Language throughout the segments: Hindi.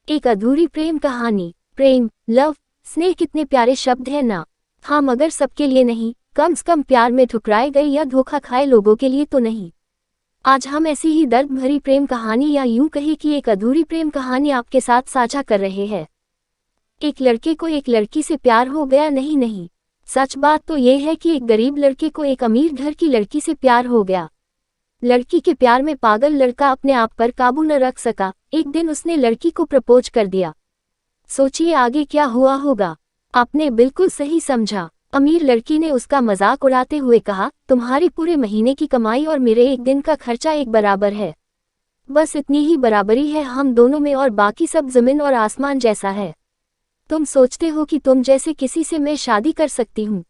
एक अधूरी प्रेम कहानी। प्रेम, लव, स्नेह कितने प्यारे शब्द हैं ना। हाँ, मगर सबके लिए नहीं, कम से कम प्यार में ठुकराए गए या धोखा खाए लोगों के लिए तो नहीं। आज हम ऐसी ही दर्द भरी प्रेम कहानी या यूं कहे कि एक अधूरी प्रेम कहानी आपके साथ साझा कर रहे हैं। एक लड़के को एक लड़की से प्यार हो गया। नहीं, सच बात तो ये है कि एक गरीब लड़के को एक अमीर घर की लड़की से प्यार हो गया। लड़की के प्यार में पागल लड़का अपने आप पर काबू न रख सका। एक दिन उसने लड़की को प्रपोज कर दिया। सोचिए आगे क्या हुआ होगा। आपने बिल्कुल सही समझा। अमीर लड़की ने उसका मजाक उड़ाते हुए कहा, तुम्हारी पूरे महीने की कमाई और मेरे एक दिन का खर्चा एक बराबर है। बस इतनी ही बराबरी है हम दोनों में और बाकी सब जमीन और आसमान जैसा है। तुम सोचते हो कि तुम जैसे किसी से मैं शादी कर सकती हूँ।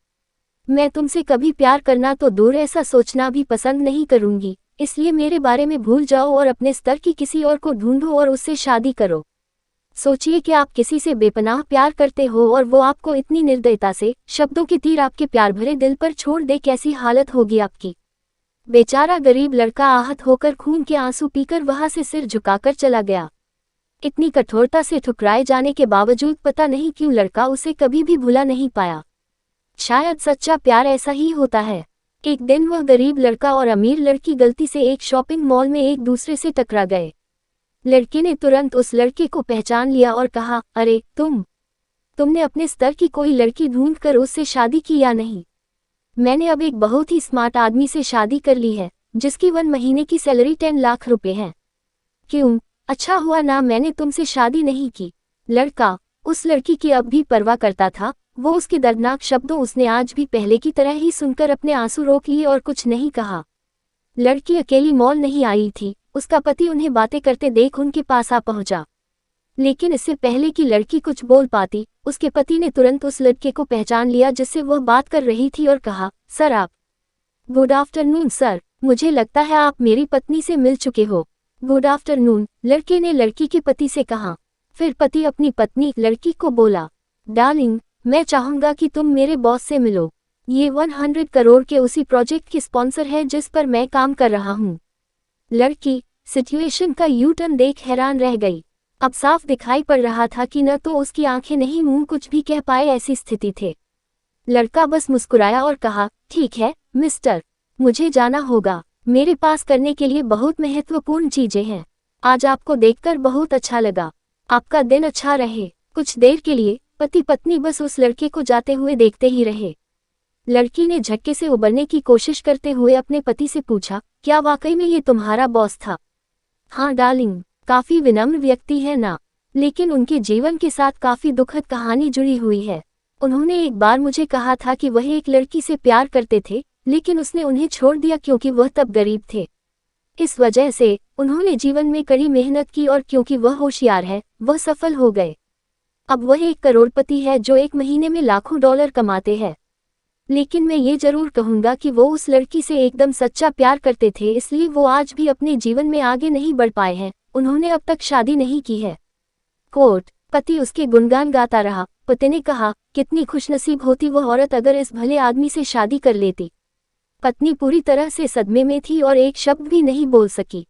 मैं तुमसे कभी प्यार करना तो दूर, ऐसा सोचना भी पसंद नहीं करूंगी। इसलिए मेरे बारे में भूल जाओ और अपने स्तर की किसी और को ढूंढो और उससे शादी करो। सोचिए कि आप किसी से बेपनाह प्यार करते हो और वो आपको इतनी निर्दयता से शब्दों के तीर आपके प्यार भरे दिल पर छोड़ दे, कैसी हालत होगी आपकी। बेचारा गरीब लड़का आहत होकर खून के आंसू पीकर वहां से सिर झुकाकर चला गया। इतनी कठोरता से ठुकराए जाने के बावजूद पता नहीं क्यों लड़का उसे कभी भी भुला नहीं पाया। शायद सच्चा प्यार ऐसा ही होता है। एक दिन वह गरीब लड़का और अमीर लड़की गलती से एक शॉपिंग मॉल में एक दूसरे से टकरा गए। लड़के ने तुरंत उस लड़के को पहचान लिया और कहा, अरे तुमने अपने स्तर की कोई लड़की ढूंढकर उससे शादी की या नहीं? मैंने अब एक बहुत ही स्मार्ट आदमी से शादी कर ली है, जिसकी 1 महीने की सैलरी 10 लाख रुपए है। क्यों, अच्छा हुआ ना मैंने तुमसे शादी नहीं की। लड़का उस लड़की की अब भी परवाह करता था। वो उसके दर्दनाक शब्दों उसने आज भी पहले की तरह ही सुनकर अपने आंसू रोक लिए और कुछ नहीं कहा। लड़की अकेली मॉल नहीं आई थी। उसका पति उन्हें बातें करते देख उनके पास आ पहुंचा। लेकिन इससे पहले कि लड़की कुछ बोल पाती, उसके पति ने तुरंत उस लड़के को पहचान लिया जिससे वह बात कर रही थी और कहा, सर आप। गुड आफ्टरनून सर, मुझे लगता है आप मेरी पत्नी से मिल चुके हो। गुड आफ्टरनून, लड़के ने लड़की के पति से कहा। फिर पति अपनी पत्नी लड़की को बोला, डार्लिंग, मैं चाहूंगा कि तुम मेरे बॉस से मिलो। ये 100 करोड़ के उसी प्रोजेक्ट के स्पॉन्सर है जिस पर मैं काम कर रहा हूँ। लड़की सिचुएशन का यू टर्न देख हैरान रह गई। अब साफ दिखाई पड़ रहा था कि न तो उसकी आंखें नहीं मुंह कुछ भी कह पाए, ऐसी स्थिति थे। लड़का बस मुस्कुराया और कहा, ठीक है मिस्टर, मुझे जाना होगा। मेरे पास करने के लिए बहुत महत्वपूर्ण चीजें हैं। आज आपको देखकर बहुत अच्छा लगा। आपका दिन अच्छा रहे। कुछ देर के लिए पति पत्नी बस उस लड़के को जाते हुए देखते ही रहे। लड़की ने झटके से उबरने की कोशिश करते हुए अपने पति से पूछा, क्या वाकई में ये तुम्हारा बॉस था? हाँ डार्लिंग, काफी विनम्र व्यक्ति है ना, लेकिन उनके जीवन के साथ काफी दुखद कहानी जुड़ी हुई है। उन्होंने एक बार मुझे कहा था कि वह एक लड़की से प्यार करते थे, लेकिन उसने उन्हें छोड़ दिया क्योंकि वह तब गरीब थे। इस वजह से उन्होंने जीवन में कड़ी मेहनत की और क्योंकि वह होशियार है, वह सफल हो गए। अब वह एक करोड़पति है जो एक महीने में लाखों डॉलर कमाते हैं। लेकिन मैं ये जरूर कहूंगा कि वो उस लड़की से एकदम सच्चा प्यार करते थे, इसलिए वो आज भी अपने जीवन में आगे नहीं बढ़ पाए हैं। उन्होंने अब तक शादी नहीं की है। कोट, पति उसके गुणगान गाता रहा। पति ने कहा, कितनी खुशनसीब होती वह औरत अगर इस भले आदमी से शादी कर लेती। पत्नी पूरी तरह से सदमे में थी और एक शब्द भी नहीं बोल सकी।